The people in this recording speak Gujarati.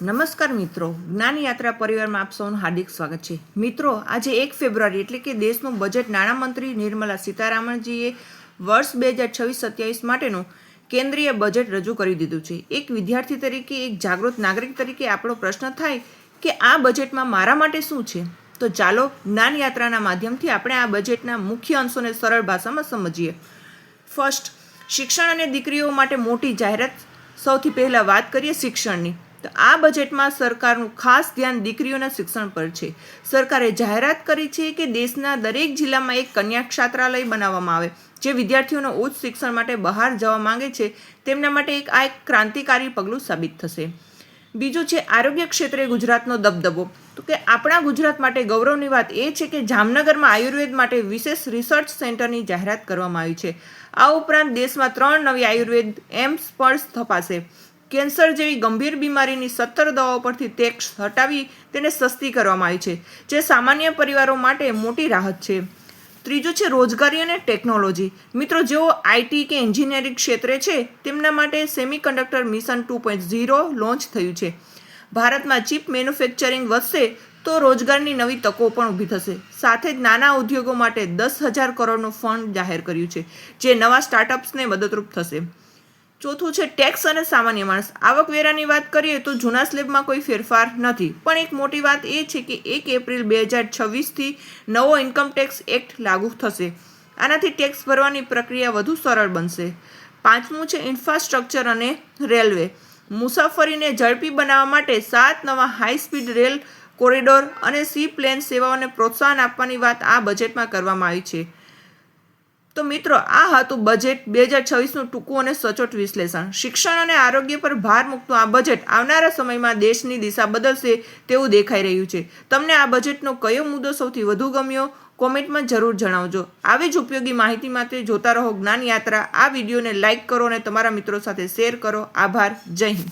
નમસ્કાર મિત્રો, જ્ઞાન યાત્રા પરિવારમાં આપ સૌનું હાર્દિક સ્વાગત છે. મિત્રો, આજે 1 ફેબ્રુઆરી એટલે કે દેશનું બજેટ નાણામંત્રી નિર્મલા સીતારામનજીએ વર્ષ 2026-27 માટેનું કેન્દ્રીય બજેટ રજૂ કરી દીધું છે. એક વિદ્યાર્થી તરીકે, એક જાગૃત નાગરિક તરીકે આપણો પ્રશ્ન થાય કે આ બજેટમાં મારા માટે શું છે? તો ચાલો જ્ઞાન યાત્રાના માધ્યમથી આપણે આ બજેટના મુખ્ય અંશોને સરળ ભાષામાં સમજીએ. ફર્સ્ટ, શિક્ષણ અને દીકરીઓ માટે મોટી જાહેરાત. સૌથી પહેલાં વાત કરીએ શિક્ષણની. તો આ બજેટમાં સરકારનું ખાસ ધ્યાન દીકરીઓના શિક્ષણ પર છે. સરકારે જાહેરાત કરી છે કે દેશના દરેક જિલ્લામાં એક કન્યા છાત્રાલય બનાવવામાં આવે. જે વિદ્યાર્થીઓને ઉચ્ચ શિક્ષણ માટે બહાર જવા માંગે છે તેમના માટે એક ક્રાંતિકારી પગલું સાબિત થશે. બીજું છે આરોગ્ય ક્ષેત્રે ગુજરાતનો દબદબો. તો કે આપણા ગુજરાત માટે ગૌરવની વાત એ છે કે જામનગરમાં આયુર્વેદ માટે વિશેષ રિસર્ચ સેન્ટરની જાહેરાત કરવામાં આવી છે. આ ઉપરાંત દેશમાં 3 નવી આયુર્વેદ એમ્સ પણ સ્થપાશે. કેન્સર જેવી ગંભીર બીમારીની 17 દવાઓ પરથી ટેક્સ હટાવી તેને સસ્તી કરવામાં આવી છે, જે સામાન્ય પરિવારો માટે મોટી રાહત છે. ત્રીજું છે રોજગારી અને ટેકનોલોજી. મિત્રો, જેઓ આઈટી કે એન્જિનિયરિંગ ક્ષેત્રે છે તેમના માટે સેમિકન્ડક્ટર મિશન 2.0 લોન્ચ થયું છે. ભારતમાં ચીપ મેન્યુફેક્ચરિંગ વધશે તો રોજગારની નવી તકો પણ ઊભી થશે. સાથે જ નાના ઉદ્યોગો માટે 10,000 કરોડનું ફંડ જાહેર કર્યું છે, જે નવા સ્ટાર્ટઅપ્સને મદદરૂપ થશે. ચોથું છે ટેક્સ અને સામાન્ય માણસ. આવકવેરાની વાત કરીએ તો જૂના સ્લેબમાં કોઈ ફેરફાર નથી, પણ એક મોટી વાત એ છે કે 1 એપ્રિલ 2026થી નવો ઇન્કમ ટેક્સ એક્ટ લાગુ થશે. આનાથી ટેક્સ ભરવાની પ્રક્રિયા વધુ સરળ બનશે. પાંચમું છે ઇન્ફ્રાસ્ટ્રક્ચર અને રેલવે. મુસાફરીને ઝડપી બનાવવા માટે 7 નવા હાઈ સ્પીડ રેલ કોરિડોર અને સી પ્લેન સેવાઓને પ્રોત્સાહન આપવાની વાત આ બજેટમાં કરવામાં આવી છે. તો મિત્રો, આ હતું બજેટ 2026નું ટૂંકું અને સચોટ વિશ્લેષણ. શિક્ષણ અને આરોગ્ય પર ભાર મૂકતું આ બજેટ આવનારા સમયમાં દેશની દિશા બદલશે તેવું દેખાઈ રહ્યું છે. તમને આ બજેટનો કયો મુદ્દો સૌથી વધુ ગમ્યો? કોમેન્ટમાં જરૂર જણાવજો. આવી જ ઉપયોગી માહિતી માટે જોતા રહો જ્ઞાન યાત્રા. આ વિડીયોને લાઇક કરો અને તમારા મિત્રો સાથે શેર કરો. આભાર. જય હિન્દ.